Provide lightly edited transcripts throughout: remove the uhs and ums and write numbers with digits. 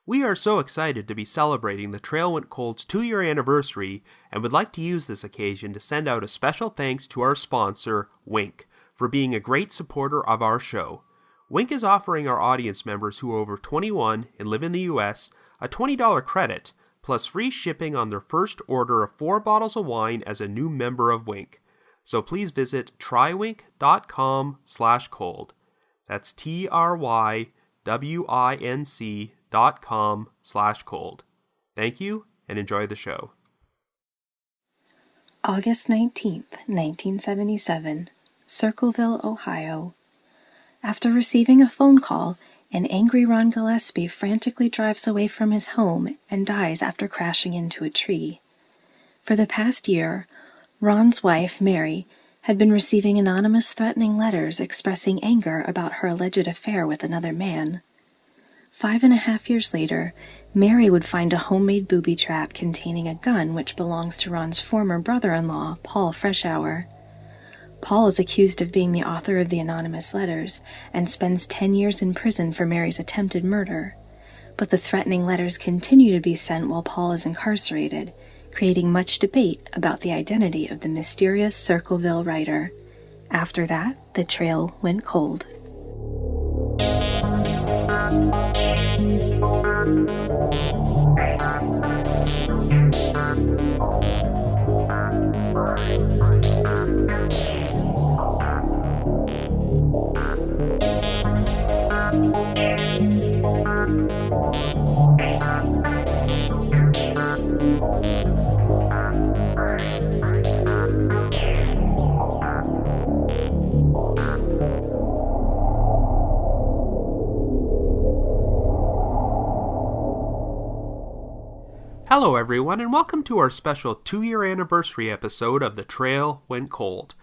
We are so excited to be celebrating the Trail Went Cold's 2-year anniversary and would like to use this occasion to send out a special thanks to our sponsor, Wink, for being a great supporter of our show. Wink is offering our audience members who are over 21 and live in the U.S. a $20 credit, plus free shipping on their first order of 4 bottles of wine as a new member of Wink. So please visit trywink.com/cold. That's trywinc.com/cold. Thank you, and enjoy the show. August 19th, 1977, Circleville, Ohio. After receiving a phone call, an angry Ron Gillespie frantically drives away from his home and dies after crashing into a tree. For the past year, Ron's wife, Mary, had been receiving anonymous threatening letters expressing anger about her alleged affair with another man. 5.5 years later, Mary would find a homemade booby trap containing a gun which belongs to Ron's former brother-in-law, Paul Freshour. Paul is accused of being the author of the anonymous letters and spends 10 years in prison for Mary's attempted murder. But the threatening letters continue to be sent while Paul is incarcerated, creating much debate about the identity of the mysterious Circleville writer. After that, the trail went cold. Hello everyone, and welcome to our special 2-year anniversary episode of The Trail Went Cold.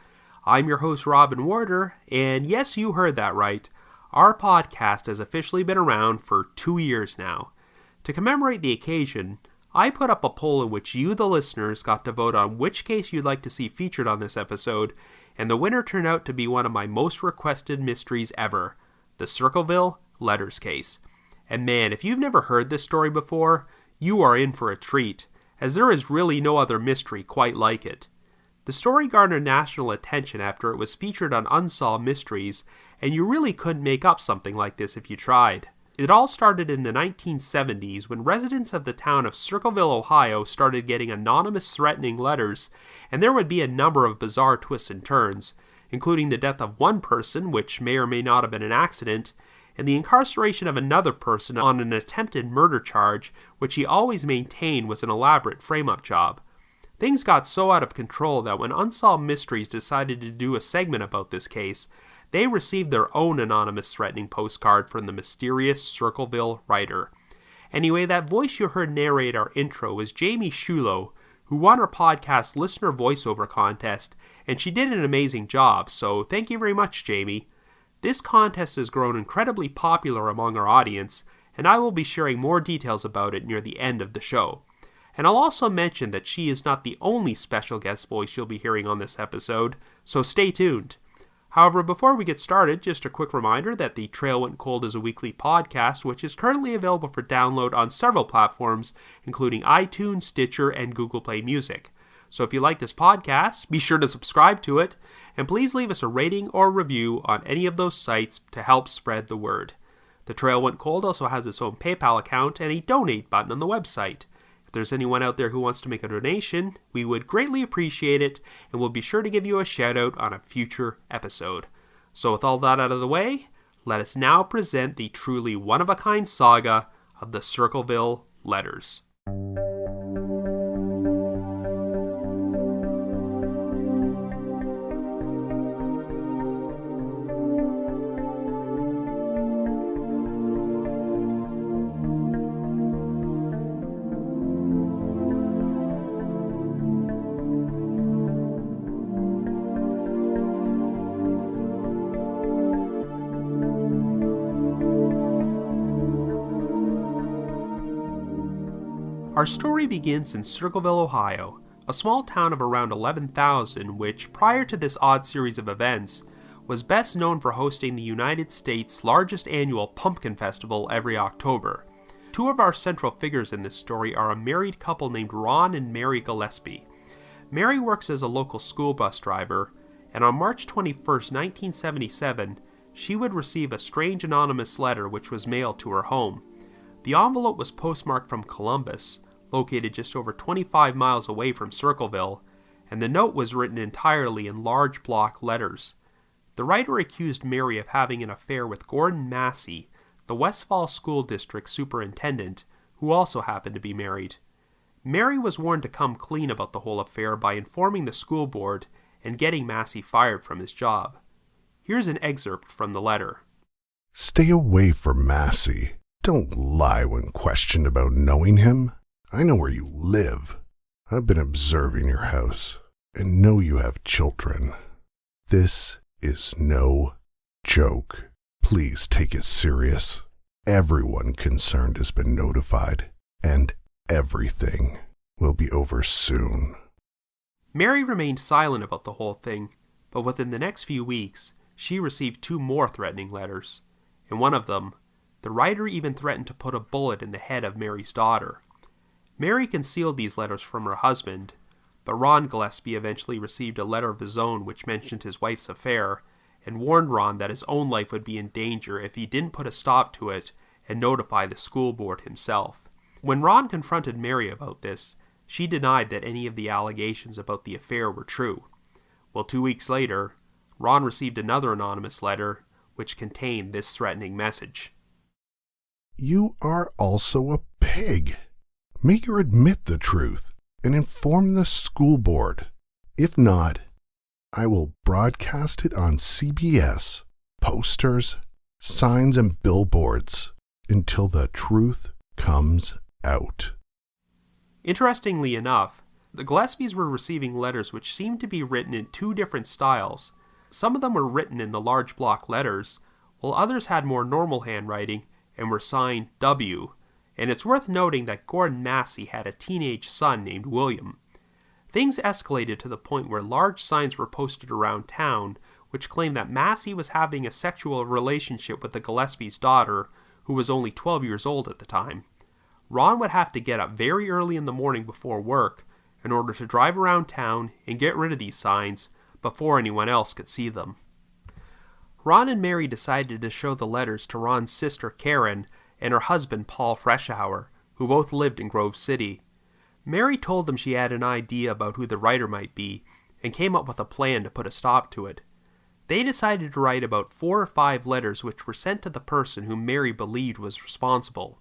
I'm your host Robin Warder, and yes, you heard that right. Our podcast has officially been around for 2 years now. To commemorate the occasion, I put up a poll in which you, the listeners, got to vote on which case you'd like to see featured on this episode, and the winner turned out to be one of my most requested mysteries ever, the Circleville Letters case. And man, if you've never heard this story before, you are in for a treat, as there is really no other mystery quite like it. The story garnered national attention after it was featured on Unsolved Mysteries, and you really couldn't make up something like this if you tried. It all started in the 1970s when residents of the town of Circleville, Ohio started getting anonymous threatening letters, and there would be a number of bizarre twists and turns, including the death of one person, which may or may not have been an accident, and the incarceration of another person on an attempted murder charge, which he always maintained was an elaborate frame-up job. Things got so out of control that when Unsolved Mysteries decided to do a segment about this case, they received their own anonymous threatening postcard from the mysterious Circleville writer. Anyway, that voice you heard narrate our intro was Jamie Shulo, who won our podcast listener voiceover contest, and she did an amazing job, so thank you very much, Jamie. This contest has grown incredibly popular among our audience, and I will be sharing more details about it near the end of the show. And I'll also mention that she is not the only special guest voice you'll be hearing on this episode, so stay tuned. However, before we get started, just a quick reminder that The Trail Went Cold is a weekly podcast which is currently available for download on several platforms, including iTunes, Stitcher, and Google Play Music. So if you like this podcast, be sure to subscribe to it, and please leave us a rating or review on any of those sites to help spread the word. The Trail Went Cold also has its own PayPal account and a donate button on the website. If there's anyone out there who wants to make a donation, we would greatly appreciate it, and we'll be sure to give you a shout out on a future episode. So with all that out of the way, let us now present the truly one-of-a-kind saga of the Circleville Letters. Our story begins in Circleville, Ohio, a small town of around 11,000 which, prior to this odd series of events, was best known for hosting the United States' largest annual pumpkin festival every October. Two of our central figures in this story are a married couple named Ron and Mary Gillespie. Mary works as a local school bus driver, and on March 21, 1977, she would receive a strange anonymous letter which was mailed to her home. The envelope was postmarked from Columbus, located just over 25 miles away from Circleville, and the note was written entirely in large block letters. The writer accused Mary of having an affair with Gordon Massey, the Westfall School District superintendent, who also happened to be married. Mary was warned to come clean about the whole affair by informing the school board and getting Massey fired from his job. Here's an excerpt from the letter. Stay away from Massey. Don't lie when questioned about knowing him. I know where you live. I've been observing your house and know you have children. This is no joke. Please take it serious. Everyone concerned has been notified, and everything will be over soon. Mary remained silent about the whole thing, but within the next few weeks, she received 2 more threatening letters. In one of them, the writer even threatened to put a bullet in the head of Mary's daughter. Mary concealed these letters from her husband, but Ron Gillespie eventually received a letter of his own which mentioned his wife's affair, and warned Ron that his own life would be in danger if he didn't put a stop to it and notify the school board himself. When Ron confronted Mary about this, she denied that any of the allegations about the affair were true. Well, 2 weeks later, Ron received another anonymous letter which contained this threatening message. You are also a pig. Make her admit the truth and inform the school board. If not, I will broadcast it on CBS, posters, signs, and billboards until the truth comes out. Interestingly enough, the Gillespies were receiving letters which seemed to be written in 2 different styles. Some of them were written in the large block letters, while others had more normal handwriting and were signed W. And it's worth noting that Gordon Massey had a teenage son named William. Things escalated to the point where large signs were posted around town which claimed that Massey was having a sexual relationship with the Gillespies' daughter, who was only 12 years old at the time. Ron would have to get up very early in the morning before work in order to drive around town and get rid of these signs before anyone else could see them. Ron and Mary decided to show the letters to Ron's sister Karen and her husband Paul Freshour, who both lived in Grove City. Mary told them she had an idea about who the writer might be and came up with a plan to put a stop to it. They decided to write about 4 or 5 letters which were sent to the person whom Mary believed was responsible.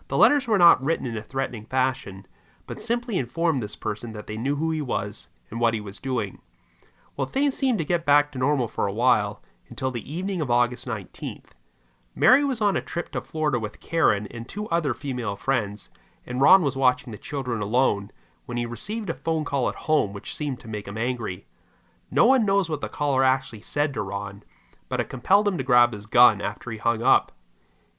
The letters were not written in a threatening fashion, but simply informed this person that they knew who he was and what he was doing. Well, things seemed to get back to normal for a while until the evening of August 19th. Mary was on a trip to Florida with Karen and 2 other female friends, and Ron was watching the children alone when he received a phone call at home which seemed to make him angry. No one knows what the caller actually said to Ron, but it compelled him to grab his gun after he hung up.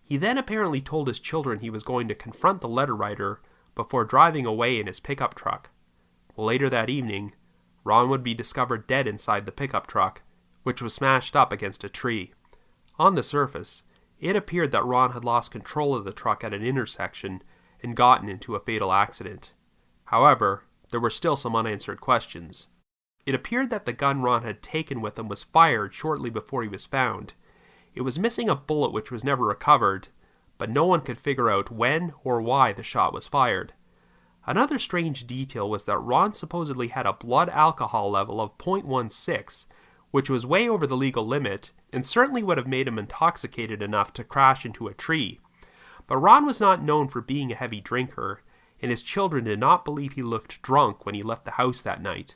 He then apparently told his children he was going to confront the letter writer before driving away in his pickup truck. Well, later that evening, Ron would be discovered dead inside the pickup truck, which was smashed up against a tree. On the surface, it appeared that Ron had lost control of the truck at an intersection and gotten into a fatal accident. However, there were still some unanswered questions. It appeared that the gun Ron had taken with him was fired shortly before he was found. It was missing a bullet which was never recovered, but no one could figure out when or why the shot was fired. Another strange detail was that Ron supposedly had a blood alcohol level of 0.16, which was way over the legal limit and certainly would have made him intoxicated enough to crash into a tree. But Ron was not known for being a heavy drinker, and his children did not believe he looked drunk when he left the house that night.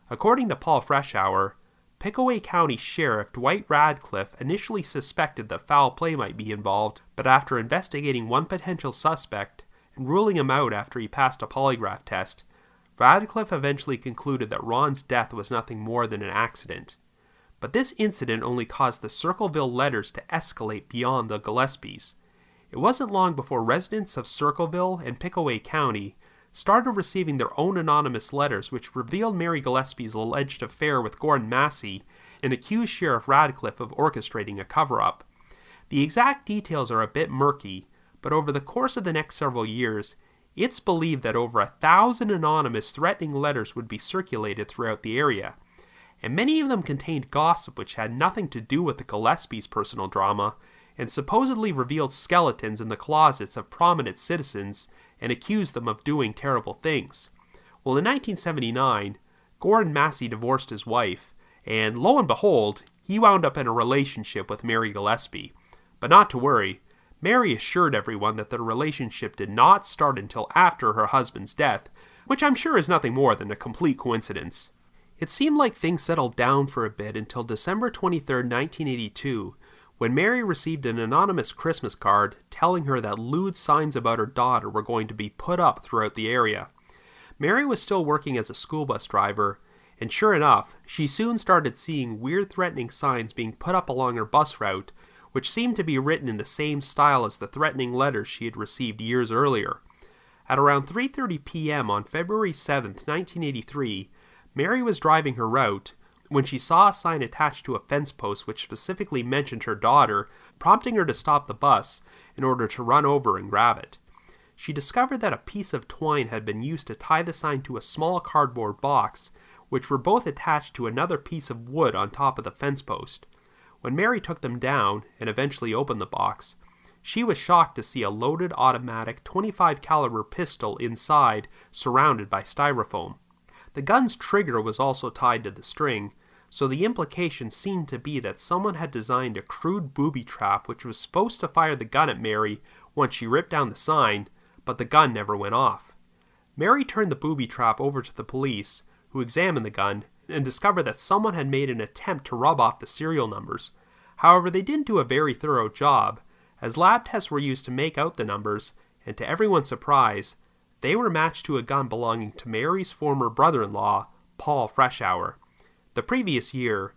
According to Paul Freshour, Pickaway County Sheriff Dwight Radcliffe initially suspected that foul play might be involved, but after investigating one potential suspect and ruling him out after he passed a polygraph test, Radcliffe eventually concluded that Ron's death was nothing more than an accident. But this incident only caused the Circleville letters to escalate beyond the Gillespies. It wasn't long before residents of Circleville and Pickaway County started receiving their own anonymous letters which revealed Mary Gillespie's alleged affair with Gordon Massey and accused Sheriff Radcliffe of orchestrating a cover-up. The exact details are a bit murky, but over the course of the next several years, it's believed that over 1,000 anonymous threatening letters would be circulated throughout the area, and many of them contained gossip which had nothing to do with the Gillespie's personal drama, and supposedly revealed skeletons in the closets of prominent citizens and accused them of doing terrible things. Well, in 1979, Gordon Massey divorced his wife, and lo and behold, he wound up in a relationship with Mary Gillespie. But not to worry, Mary assured everyone that their relationship did not start until after her husband's death, which I'm sure is nothing more than a complete coincidence. It seemed like things settled down for a bit until December 23, 1982, when Mary received an anonymous Christmas card telling her that lewd signs about her daughter were going to be put up throughout the area. Mary was still working as a school bus driver, and sure enough, she soon started seeing weird threatening signs being put up along her bus route, which seemed to be written in the same style as the threatening letters she had received years earlier. At around 3:30 p.m. on February 7, 1983, Mary was driving her route when she saw a sign attached to a fence post which specifically mentioned her daughter, prompting her to stop the bus in order to run over and grab it. She discovered that a piece of twine had been used to tie the sign to a small cardboard box, which were both attached to another piece of wood on top of the fence post. When Mary took them down and eventually opened the box, she was shocked to see a loaded automatic .25 caliber pistol inside, surrounded by styrofoam. The gun's trigger was also tied to the string, so the implication seemed to be that someone had designed a crude booby trap which was supposed to fire the gun at Mary once she ripped down the sign, but the gun never went off. Mary turned the booby trap over to the police, who examined the gun and discovered that someone had made an attempt to rub off the serial numbers. However, they didn't do a very thorough job, as lab tests were used to make out the numbers, and to everyone's surprise, they were matched to a gun belonging to Mary's former brother-in-law, Paul Freshour. The previous year,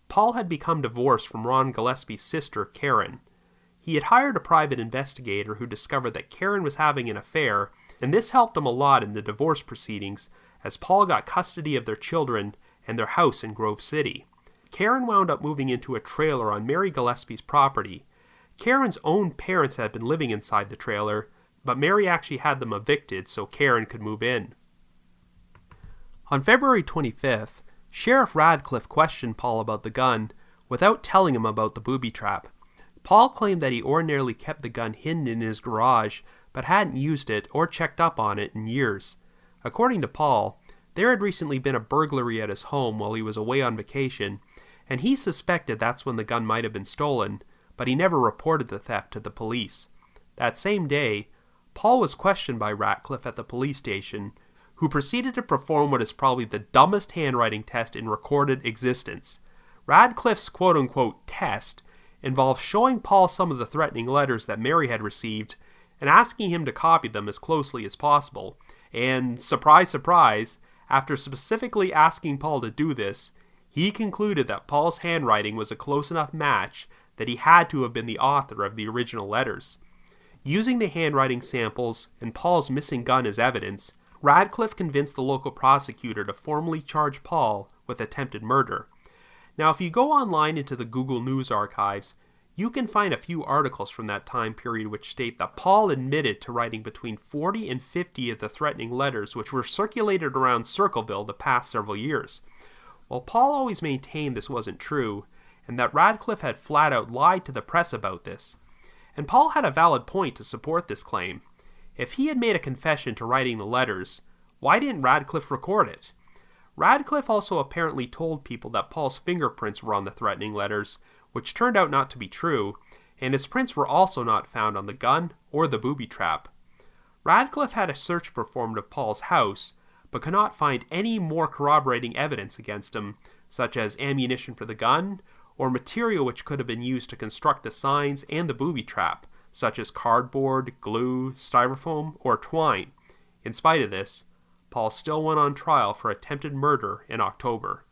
Paul had become divorced from Ron Gillespie's sister, Karen. He had hired a private investigator who discovered that Karen was having an affair, and this helped him a lot in the divorce proceedings, as Paul got custody of their children and their house in Grove City. Karen wound up moving into a trailer on Mary Gillespie's property. Karen's own parents had been living inside the trailer, but Mary actually had them evicted so Karen could move in. On February 25th, Sheriff Radcliffe questioned Paul about the gun without telling him about the booby trap. Paul claimed that he ordinarily kept the gun hidden in his garage, but hadn't used it or checked up on it in years. According to Paul, there had recently been a burglary at his home while he was away on vacation, and he suspected that's when the gun might have been stolen, but he never reported the theft to the police. That same day, Paul was questioned by Radcliffe at the police station, who proceeded to perform what is probably the dumbest handwriting test in recorded existence. Radcliffe's quote-unquote test involved showing Paul some of the threatening letters that Mary had received and asking him to copy them as closely as possible. And, surprise, surprise, after specifically asking Paul to do this, he concluded that Paul's handwriting was a close enough match that he had to have been the author of the original letters. Using the handwriting samples and Paul's missing gun as evidence, Radcliffe convinced the local prosecutor to formally charge Paul with attempted murder. Now, if you go online into the Google News archives, you can find a few articles from that time period which state that Paul admitted to writing between 40 and 50 of the threatening letters which were circulated around Circleville the past several years. While Paul always maintained this wasn't true, and that Radcliffe had flat out lied to the press about this. And Paul had a valid point to support this claim. If he had made a confession to writing the letters, why didn't Radcliffe record it? Radcliffe also apparently told people that Paul's fingerprints were on the threatening letters, which turned out not to be true, and his prints were also not found on the gun or the booby trap. Radcliffe had a search performed of Paul's house, but could not find any more corroborating evidence against him, such as ammunition for the gun, or material which could have been used to construct the signs and the booby trap, such as cardboard, glue, styrofoam, or twine. In spite of this, Paul still went on trial for attempted murder in October.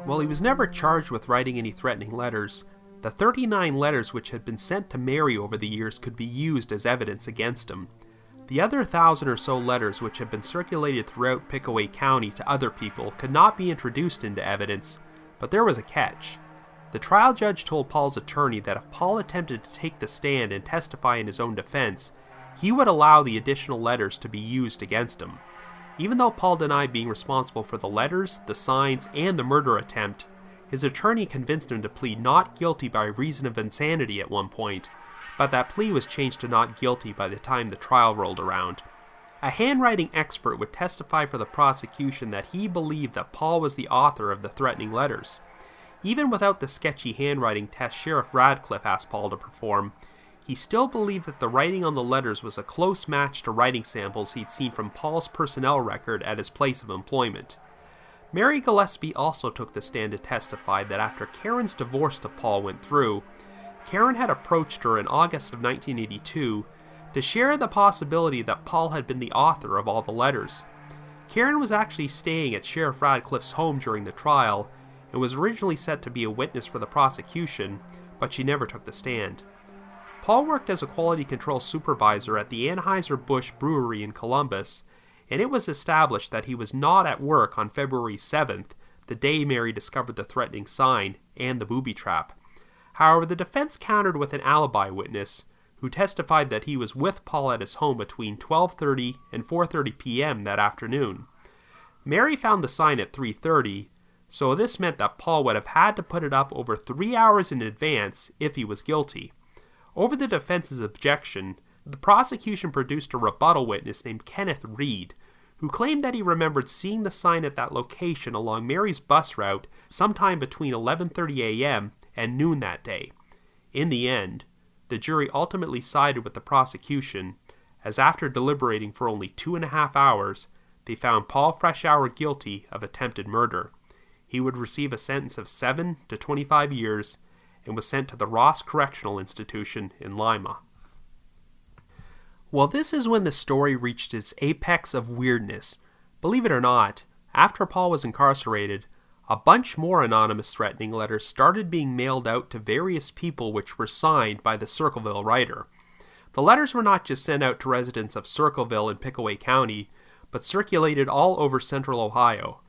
While he was never charged with writing any threatening letters, The 39 letters which had been sent to Mary over the years could be used as evidence against him. The other 1,000 or so letters which had been circulated throughout Pickaway County to other people could not be introduced into evidence, but there was a catch. The trial judge told Paul's attorney that if Paul attempted to take the stand and testify in his own defense, he would allow the additional letters to be used against him. Even though Paul denied being responsible for the letters, the signs, and the murder attempt, his attorney convinced him to plead not guilty by reason of insanity at one point, but that plea was changed to not guilty by the time the trial rolled around. A handwriting expert would testify for the prosecution that he believed that Paul was the author of the threatening letters. Even without the sketchy handwriting test Sheriff Radcliffe asked Paul to perform, he still believed that the writing on the letters was a close match to writing samples he'd seen from Paul's personnel record at his place of employment. Mary Gillespie also took the stand to testify that after Karen's divorce to Paul went through, Karen had approached her in August of 1982 to share the possibility that Paul had been the author of all the letters. Karen was actually staying at Sheriff Radcliffe's home during the trial and was originally set to be a witness for the prosecution, but she never took the stand. Paul worked as a quality control supervisor at the Anheuser-Busch Brewery in Columbus, and it was established that he was not at work on February 7th, the day Mary discovered the threatening sign and the booby trap. However, the defense countered with an alibi witness who testified that he was with Paul at his home between 12:30 and 4:30 p.m. that afternoon. Mary found the sign at 3:30, so this meant that Paul would have had to put it up over 3 hours in advance if he was guilty. Over the defense's objection, the prosecution produced a rebuttal witness named Kenneth Reed, who claimed that he remembered seeing the sign at that location along Mary's bus route sometime between 11:30 a.m. and noon that day. In the end, the jury ultimately sided with the prosecution, as after deliberating for only 2.5 hours, they found Paul Freshour guilty of attempted murder. He would receive a sentence of 7 to 25 years and was sent to the Ross Correctional Institution in Lima. Well, this is when the story reached its apex of weirdness. Believe it or not, after Paul was incarcerated, a bunch more anonymous threatening letters started being mailed out to various people which were signed by the Circleville writer. The letters were not just sent out to residents of Circleville and Pickaway County, but circulated all over central Ohio.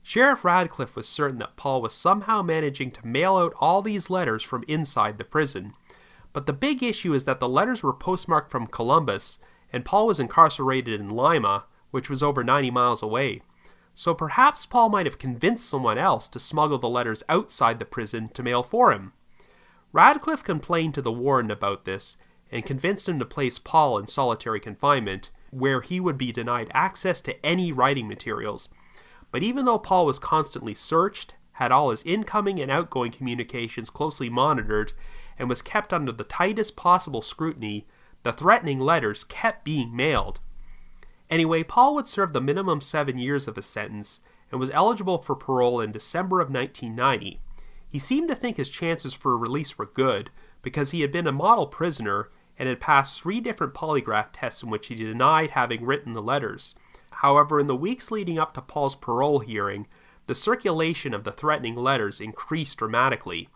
Sheriff Radcliffe was certain that Paul was somehow managing to mail out all these letters from inside the prison. But the big issue is that the letters were postmarked from Columbus, and Paul was incarcerated in Lima, which was over 90 miles away. So perhaps Paul might have convinced someone else to smuggle the letters outside the prison to mail for him. Radcliffe complained to the warden about this and convinced him to place Paul in solitary confinement, where he would be denied access to any writing materials. But even though Paul was constantly searched, had all his incoming and outgoing communications closely monitored, and was kept under the tightest possible scrutiny, the threatening letters kept being mailed. Anyway, Paul would serve the minimum 7 years of his sentence and was eligible for parole in December of 1990. He seemed to think his chances for release were good because he had been a model prisoner and had passed 3 different polygraph tests in which he denied having written the letters. However, in the weeks leading up to Paul's parole hearing, the circulation of the threatening letters increased dramatically.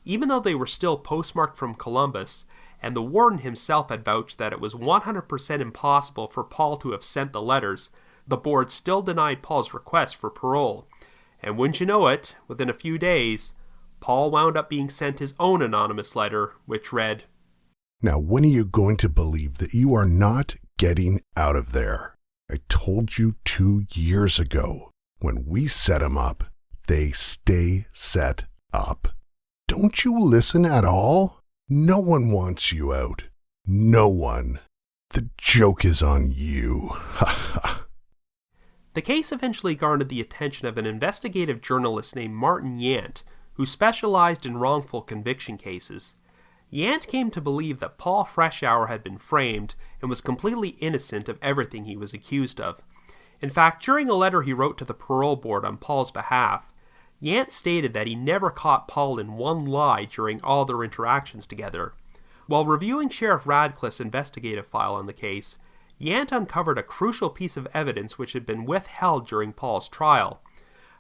Even though they were still postmarked from Columbus, and the warden himself had vouched that it was 100% impossible for Paul to have sent the letters, the board still denied Paul's request for parole. And wouldn't you know it, within a few days, Paul wound up being sent his own anonymous letter, which read, "Now when are you going to believe that you are not getting out of there? I told you 2 years ago. When we set 'em up, they stay set up. Don't you listen at all? No one wants you out. No one. The joke is on you. Ha ha." The case eventually garnered the attention of an investigative journalist named Martin Yant, who specialized in wrongful conviction cases. Yant came to believe that Paul Freshour had been framed and was completely innocent of everything he was accused of. In fact, during a letter he wrote to the parole board on Paul's behalf, Yant stated that he never caught Paul in one lie during all their interactions together. While reviewing Sheriff Radcliffe's investigative file on the case, Yant uncovered a crucial piece of evidence which had been withheld during Paul's trial.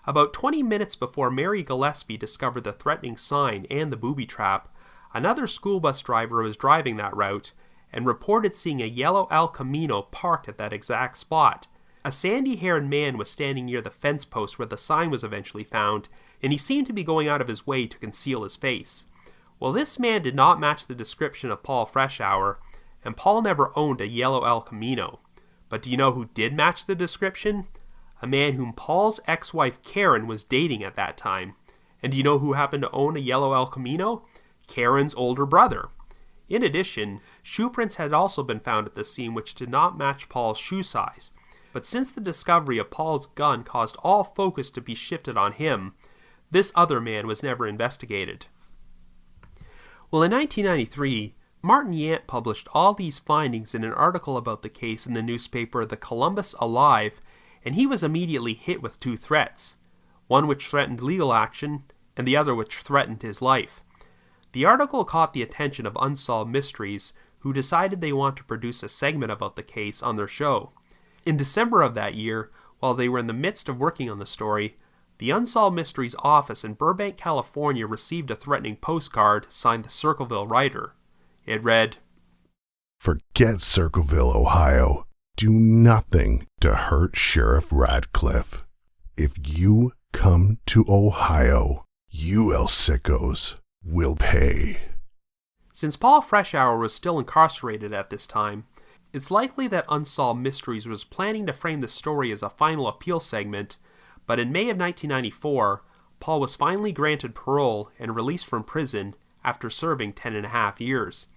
About 20 minutes before Mary Gillespie discovered the threatening sign and the booby trap, Another school bus driver was driving that route and reported seeing a yellow El Camino parked at that exact spot. A sandy-haired man was standing near the fence post where the sign was eventually found, and he seemed to be going out of his way to conceal his face. Well, this man did not match the description of Paul Freshour, and Paul never owned a yellow El Camino. But do you know who did match the description? A man whom Paul's ex-wife Karen was dating at that time. And do you know who happened to own a yellow El Camino? Karen's older brother. In addition, shoe prints had also been found at the scene which did not match Paul's shoe size. But since the discovery of Paul's gun caused all focus to be shifted on him, this other man was never investigated. Well, in 1993, Martin Yant published all these findings in an article about the case in the newspaper The Columbus Alive, and he was immediately hit with two threats, one which threatened legal action, and the other which threatened his life. The article caught the attention of Unsolved Mysteries, who decided they want to produce a segment about the case on their show. In December of that year, while they were in the midst of working on the story, the Unsolved Mysteries office in Burbank, California received a threatening postcard signed the Circleville writer. It read, "Forget Circleville, Ohio. Do nothing to hurt Sheriff Radcliffe. If you come to Ohio, you El Sickos will pay." Since Paul Freshour was still incarcerated at this time, it's likely that Unsolved Mysteries was planning to frame the story as a final appeal segment, but in May of 1994, Paul was finally granted parole and released from prison after serving 10.5 years.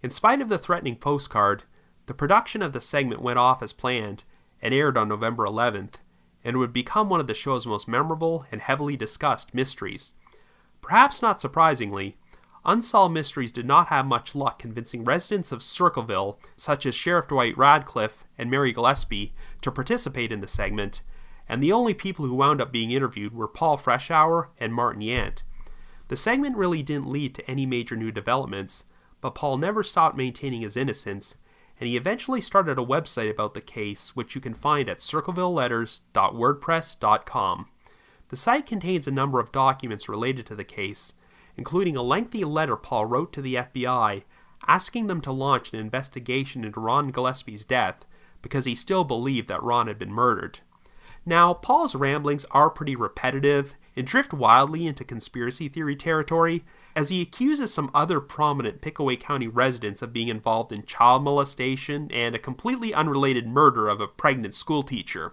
In spite of the threatening postcard, the production of the segment went off as planned and aired on November 11th, and would become one of the show's most memorable and heavily discussed mysteries. Perhaps not surprisingly, Unsolved Mysteries did not have much luck convincing residents of Circleville, such as Sheriff Dwight Radcliffe and Mary Gillespie, to participate in the segment, and the only people who wound up being interviewed were Paul Freshour and Martin Yant. The segment really didn't lead to any major new developments, but Paul never stopped maintaining his innocence, and he eventually started a website about the case, which you can find at circlevilleletters.wordpress.com. The site contains a number of documents related to the case, including a lengthy letter Paul wrote to the FBI asking them to launch an investigation into Ron Gillespie's death because he still believed that Ron had been murdered. Now, Paul's ramblings are pretty repetitive and drift wildly into conspiracy theory territory, as he accuses some other prominent Pickaway County residents of being involved in child molestation and a completely unrelated murder of a pregnant schoolteacher.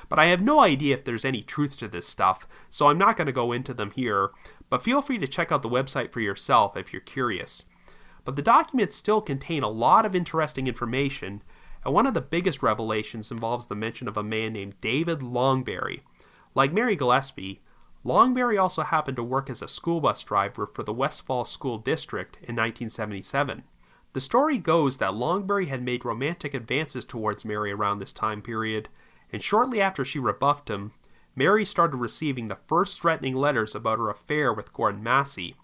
But I have no idea if there's any truth to this stuff, so I'm not going to go into them here, but feel free to check out the website for yourself if you're curious. But the documents still contain a lot of interesting information, and one of the biggest revelations involves the mention of a man named David Longberry. Like Mary Gillespie, Longberry also happened to work as a school bus driver for the Westfall School District in 1977. The story goes that Longberry had made romantic advances towards Mary around this time period, and shortly after she rebuffed him, Mary started receiving the first threatening letters about her affair with Gordon Massey.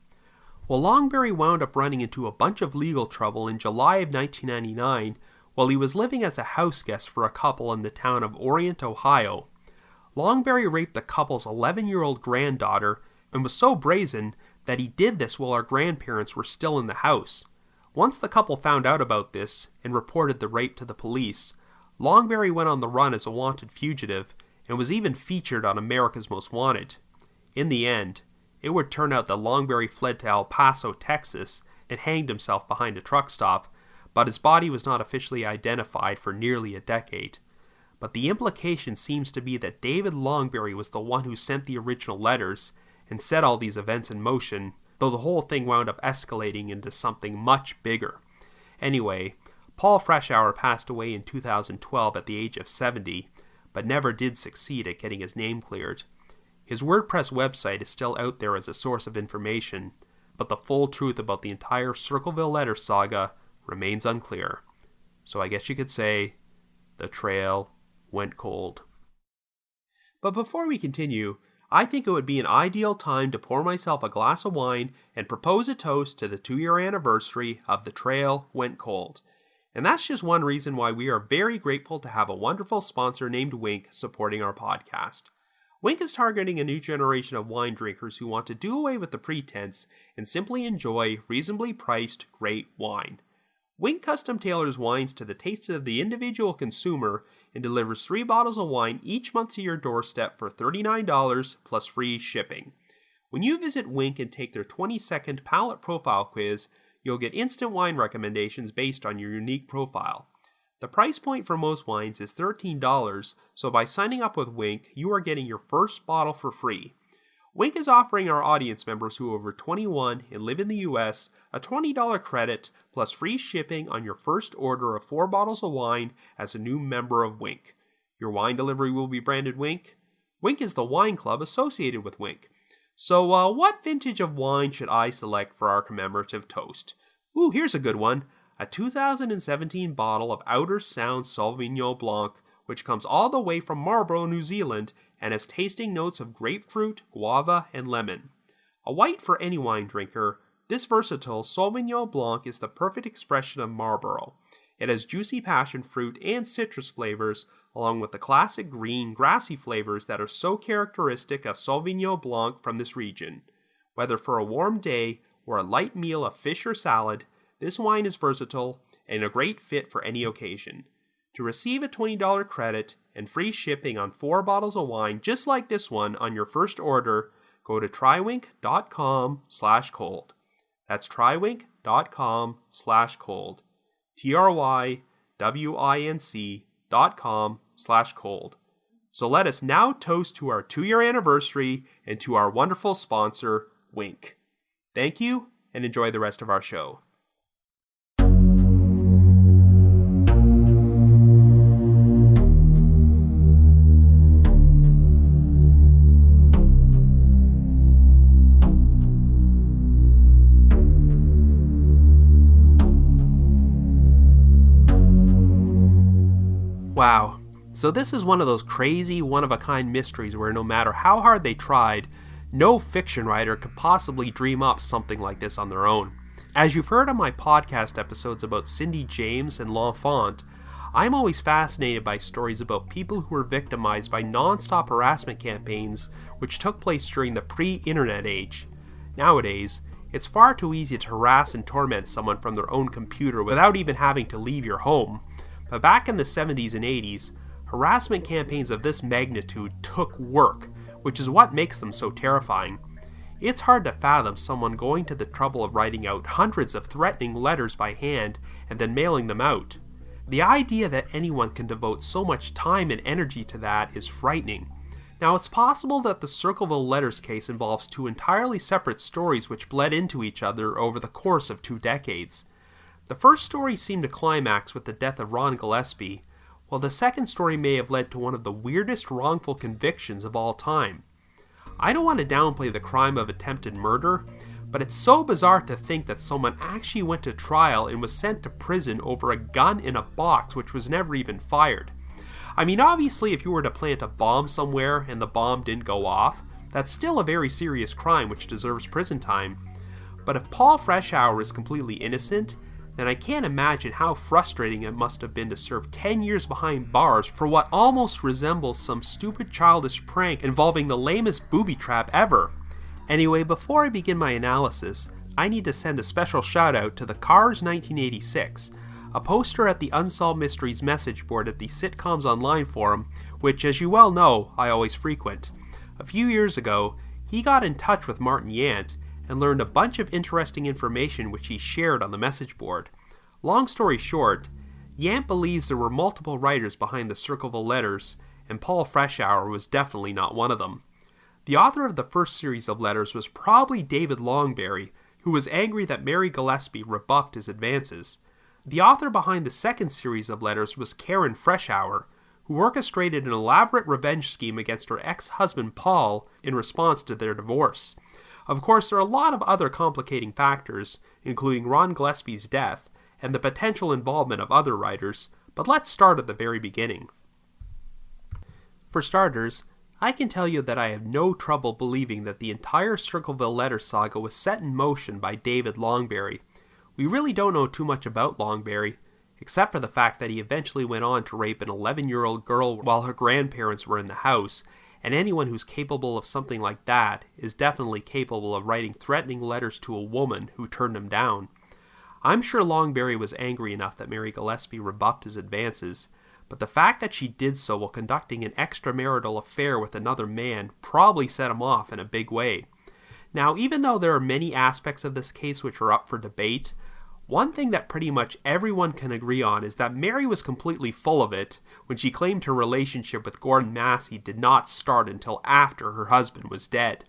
Well, Longberry wound up running into a bunch of legal trouble in July of 1999 while he was living as a house guest for a couple in the town of Orient, Ohio. Longberry raped the couple's 11-year-old granddaughter and was so brazen that he did this while her grandparents were still in the house. Once the couple found out about this and reported the rape to the police, Longberry went on the run as a wanted fugitive and was even featured on America's Most Wanted. In the end, it would turn out that Longberry fled to El Paso, Texas, and hanged himself behind a truck stop, but his body was not officially identified for nearly a decade. But the implication seems to be that David Longberry was the one who sent the original letters and set all these events in motion, though the whole thing wound up escalating into something much bigger. Anyway, Paul Freshour passed away in 2012 at the age of 70, but never did succeed at getting his name cleared. His WordPress website is still out there as a source of information, but the full truth about the entire Circleville letter saga remains unclear. So I guess you could say, the trail went cold. But before we continue, I think it would be an ideal time to pour myself a glass of wine and propose a toast to the 2-year anniversary of The Trail Went Cold. And that's just one reason why we are very grateful to have a wonderful sponsor named Wink supporting our podcast. Wink is targeting a new generation of wine drinkers who want to do away with the pretense and simply enjoy reasonably priced, great wine. Wink custom tailors wines to the taste of the individual consumer and delivers 3 bottles of wine each month to your doorstep for $39 plus free shipping. When you visit Wink and take their 20-second palate profile quiz, you'll get instant wine recommendations based on your unique profile. The price point for most wines is $13, so by signing up with Wink, you are getting your first bottle for free. Wink is offering our audience members who are over 21 and live in the US a $20 credit plus free shipping on your first order of 4 bottles of wine as a new member of Wink. Your wine delivery will be branded Wink. Wink is the wine club associated with Wink. So what vintage of wine should I select for our commemorative toast? Ooh, here's a good one. A 2017 bottle of Outer Sound Sauvignon Blanc, which comes all the way from Marlborough, New Zealand, and has tasting notes of grapefruit, guava, and lemon. A white for any wine drinker, this versatile Sauvignon Blanc is the perfect expression of Marlborough. It has juicy passion fruit and citrus flavors, along with the classic green, grassy flavors that are so characteristic of Sauvignon Blanc from this region. Whether for a warm day or a light meal of fish or salad, this wine is versatile and a great fit for any occasion. To receive a $20 credit and free shipping on 4 bottles of wine just like this one on your first order, go to trywink.com/cold. That's trywink.com/cold. trywinc.com/cold. So let us now toast to our 2-year anniversary and to our wonderful sponsor, Wink. Thank you, and enjoy the rest of our show. Wow, so this is one of those crazy, one-of-a-kind mysteries where no matter how hard they tried, no fiction writer could possibly dream up something like this on their own. As you've heard on my podcast episodes about Cindy James and L'Enfant, I'm always fascinated by stories about people who were victimized by non-stop harassment campaigns which took place during the pre-internet age. Nowadays, it's far too easy to harass and torment someone from their own computer without even having to leave your home. But back in the 70s and 80s, harassment campaigns of this magnitude took work, which is what makes them so terrifying. It's hard to fathom someone going to the trouble of writing out hundreds of threatening letters by hand and then mailing them out. The idea that anyone can devote so much time and energy to that is frightening. Now, it's possible that the Circleville letters case involves 2 entirely separate stories which bled into each other over the course of 2 decades. The first story seemed to climax with the death of Ron Gillespie, while the second story may have led to one of the weirdest wrongful convictions of all time. I don't want to downplay the crime of attempted murder, but it's so bizarre to think that someone actually went to trial and was sent to prison over a gun in a box which was never even fired. I mean, obviously, if you were to plant a bomb somewhere and the bomb didn't go off, that's still a very serious crime which deserves prison time. But if Paul Freshour is completely innocent, then I can't imagine how frustrating it must have been to serve 10 years behind bars for what almost resembles some stupid childish prank involving the lamest booby trap ever. Anyway, before I begin my analysis, I need to send a special shout out to the Cars 1986, a poster at the Unsolved Mysteries message board at the Sitcoms Online forum, which, as you well know, I always frequent. A few years ago, he got in touch with Martin Yant and learned a bunch of interesting information which he shared on the message board. Long story short, Yant believes there were multiple writers behind the Circleville letters, and Paul Freshour was definitely not one of them. The author of the first series of letters was probably David Longberry, who was angry that Mary Gillespie rebuffed his advances. The author behind the second series of letters was Karen Freshour, who orchestrated an elaborate revenge scheme against her ex-husband Paul in response to their divorce. Of course, there are a lot of other complicating factors, including Ron Gillespie's death and the potential involvement of other writers, but let's start at the very beginning. For starters, I can tell you that I have no trouble believing that the entire Circleville letter saga was set in motion by David Longberry. We really don't know too much about Longberry, except for the fact that he eventually went on to rape an 11-year-old girl while her grandparents were in the house, and anyone who's capable of something like that is definitely capable of writing threatening letters to a woman who turned him down. I'm sure Longberry was angry enough that Mary Gillespie rebuffed his advances, but the fact that she did so while conducting an extramarital affair with another man probably set him off in a big way. Now, even though there are many aspects of this case which are up for debate, one thing that pretty much everyone can agree on is that Mary was completely full of it when she claimed her relationship with Gordon Massey did not start until after her husband was dead.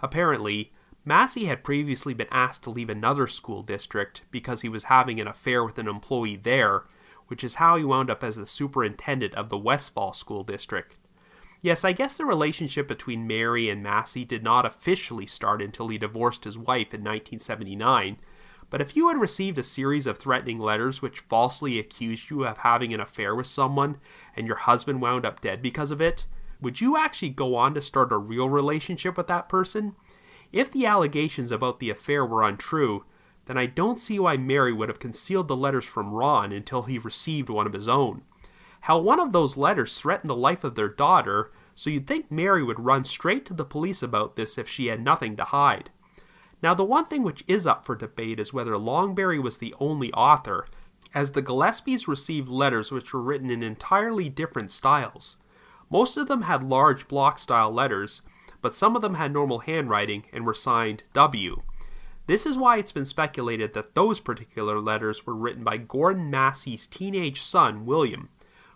Apparently, Massey had previously been asked to leave another school district because he was having an affair with an employee there, which is how he wound up as the superintendent of the Westfall School District. Yes, I guess the relationship between Mary and Massey did not officially start until he divorced his wife in 1979, but if you had received a series of threatening letters which falsely accused you of having an affair with someone and your husband wound up dead because of it, would you actually go on to start a real relationship with that person? If the allegations about the affair were untrue, then I don't see why Mary would have concealed the letters from Ron until he received one of his own. Hell, one of those letters threatened the life of their daughter, so you'd think Mary would run straight to the police about this if she had nothing to hide. Now, the one thing which is up for debate is whether Longberry was the only author, as the Gillespies received letters which were written in entirely different styles. Most of them had large block-style letters, but some of them had normal handwriting and were signed W. This is why it's been speculated that those particular letters were written by Gordon Massey's teenage son, William.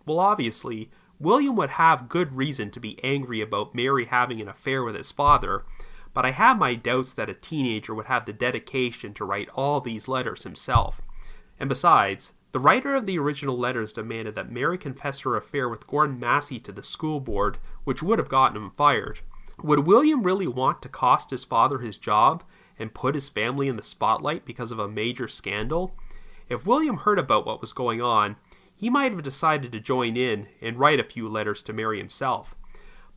Well, obviously, William would have good reason to be angry about Mary having an affair with his father, but I have my doubts that a teenager would have the dedication to write all these letters himself. And besides, the writer of the original letters demanded that Mary confess her affair with Gordon Massey to the school board, which would have gotten him fired. Would William really want to cost his father his job and put his family in the spotlight because of a major scandal? If William heard about what was going on, he might have decided to join in and write a few letters to Mary himself.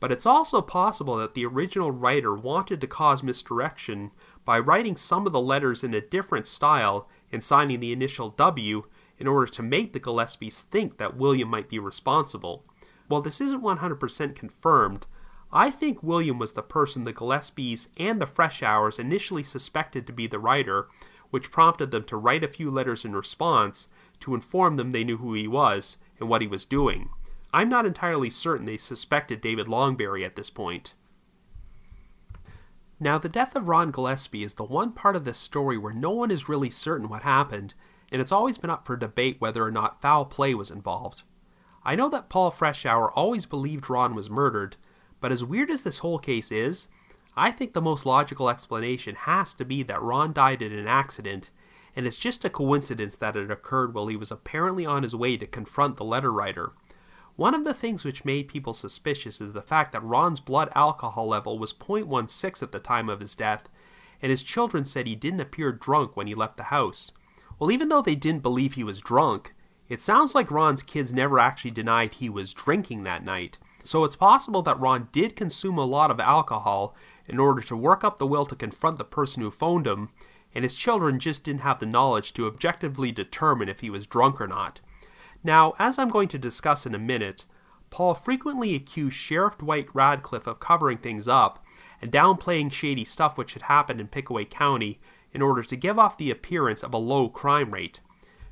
But it's also possible that the original writer wanted to cause misdirection by writing some of the letters in a different style and signing the initial W in order to make the Gillespies think that William might be responsible. While this isn't 100% confirmed, I think William was the person the Gillespies and the Fresh Hours initially suspected to be the writer, which prompted them to write a few letters in response to inform them they knew who he was and what he was doing. I'm not entirely certain they suspected David Longberry at this point. Now, the death of Ron Gillespie is the one part of this story where no one is really certain what happened, and it's always been up for debate whether or not foul play was involved. I know that Paul Freshour always believed Ron was murdered, but as weird as this whole case is, I think the most logical explanation has to be that Ron died in an accident, and it's just a coincidence that it occurred while he was apparently on his way to confront the letter writer. One of the things which made people suspicious is the fact that Ron's blood alcohol level was 0.16 at the time of his death, and his children said he didn't appear drunk when he left the house. Well, even though they didn't believe he was drunk, it sounds like Ron's kids never actually denied he was drinking that night. So it's possible that Ron did consume a lot of alcohol in order to work up the will to confront the person who phoned him, and his children just didn't have the knowledge to objectively determine if he was drunk or not. Now, as I'm going to discuss in a minute, Paul frequently accused Sheriff Dwight Radcliffe of covering things up and downplaying shady stuff which had happened in Pickaway County in order to give off the appearance of a low crime rate.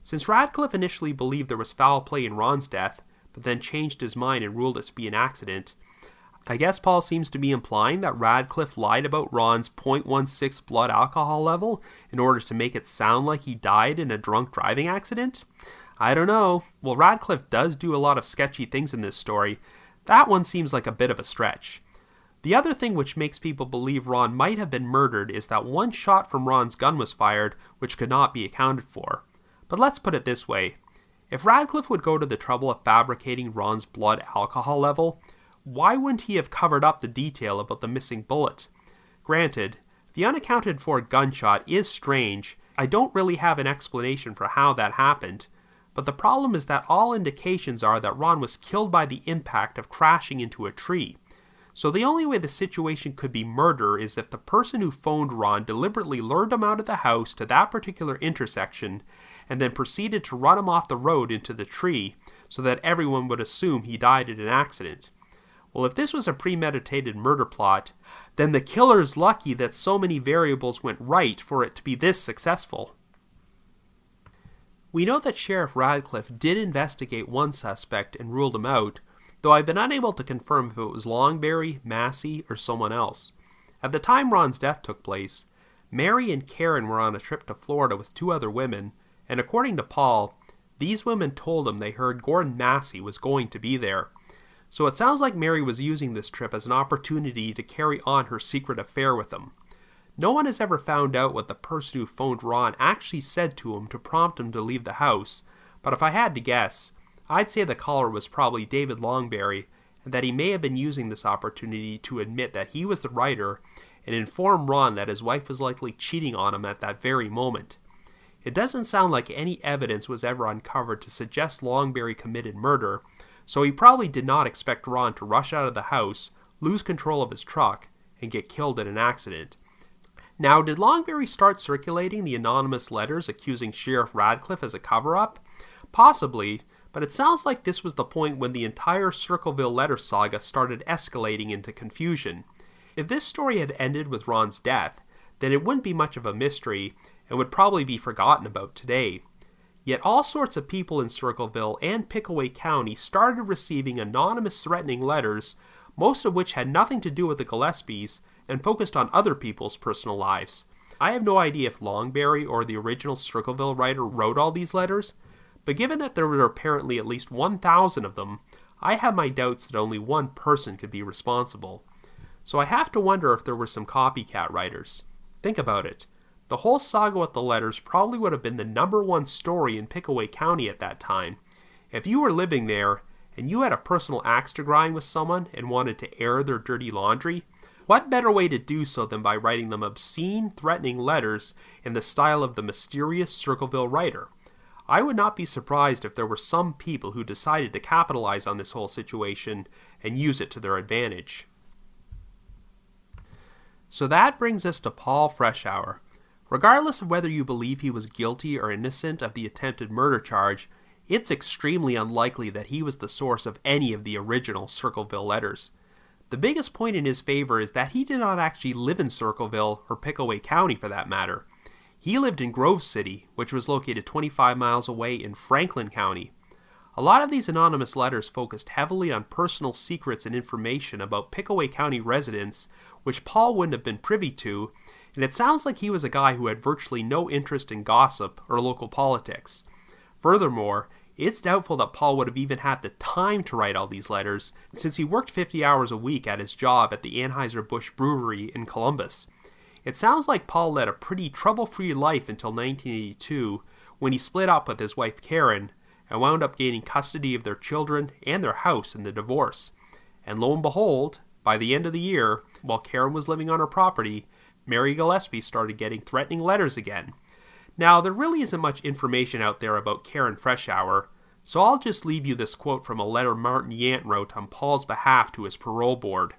Since Radcliffe initially believed there was foul play in Ron's death, but then changed his mind and ruled it to be an accident, I guess Paul seems to be implying that Radcliffe lied about Ron's 0.16 blood alcohol level in order to make it sound like he died in a drunk driving accident? I don't know. Well, Radcliffe does do a lot of sketchy things in this story. That one seems like a bit of a stretch. The other thing which makes people believe Ron might have been murdered is that one shot from Ron's gun was fired, which could not be accounted for. But let's put it this way. If Radcliffe would go to the trouble of fabricating Ron's blood alcohol level, why wouldn't he have covered up the detail about the missing bullet? Granted, the unaccounted for gunshot is strange. I don't really have an explanation for how that happened, but the problem is that all indications are that Ron was killed by the impact of crashing into a tree. So the only way the situation could be murder is if the person who phoned Ron deliberately lured him out of the house to that particular intersection and then proceeded to run him off the road into the tree so that everyone would assume he died in an accident. Well, if this was a premeditated murder plot, then the killer's lucky that so many variables went right for it to be this successful. We know that Sheriff Radcliffe did investigate one suspect and ruled him out, though I've been unable to confirm if it was Longberry, Massey, or someone else. At the time Ron's death took place, Mary and Karen were on a trip to Florida with 2 other women, and according to Paul, these women told him they heard Gordon Massey was going to be there. So it sounds like Mary was using this trip as an opportunity to carry on her secret affair with him. No one has ever found out what the person who phoned Ron actually said to him to prompt him to leave the house, but if I had to guess, I'd say the caller was probably David Longberry, and that he may have been using this opportunity to admit that he was the writer and inform Ron that his wife was likely cheating on him at that very moment. It doesn't sound like any evidence was ever uncovered to suggest Longberry committed murder, so he probably did not expect Ron to rush out of the house, lose control of his truck, and get killed in an accident. Now, did Longberry start circulating the anonymous letters accusing Sheriff Radcliffe as a cover-up? Possibly, but it sounds like this was the point when the entire Circleville letter saga started escalating into confusion. If this story had ended with Ron's death, then it wouldn't be much of a mystery and would probably be forgotten about today. Yet all sorts of people in Circleville and Pickaway County started receiving anonymous threatening letters, most of which had nothing to do with the Gillespies and focused on other people's personal lives. I have no idea if Longberry or the original Circleville writer wrote all these letters, but given that there were apparently at least 1,000 of them, I have my doubts that only one person could be responsible. So I have to wonder if there were some copycat writers. Think about it. The whole saga with the letters probably would have been the #1 story in Pickaway County at that time. If you were living there, and you had a personal axe to grind with someone and wanted to air their dirty laundry, what better way to do so than by writing them obscene, threatening letters in the style of the mysterious Circleville writer? I would not be surprised if there were some people who decided to capitalize on this whole situation and use it to their advantage. So that brings us to Paul Freshour. Regardless of whether you believe he was guilty or innocent of the attempted murder charge, it's extremely unlikely that he was the source of any of the original Circleville letters. The biggest point in his favor is that he did not actually live in Circleville or Pickaway County for that matter. He lived in Grove City, which was located 25 miles away in Franklin County. A lot of these anonymous letters focused heavily on personal secrets and information about Pickaway County residents, which Paul wouldn't have been privy to, and it sounds like he was a guy who had virtually no interest in gossip or local politics. Furthermore, it's doubtful that Paul would have even had the time to write all these letters, since he worked 50 hours a week at his job at the Anheuser-Busch Brewery in Columbus. It sounds like Paul led a pretty trouble-free life until 1982, when he split up with his wife Karen, and wound up gaining custody of their children and their house in the divorce. And lo and behold, by the end of the year, while Karen was living on her property, Mary Gillespie started getting threatening letters again. Now, there really isn't much information out there about Karen Freshour, so I'll just leave you this quote from a letter Martin Yant wrote on Paul's behalf to his parole board.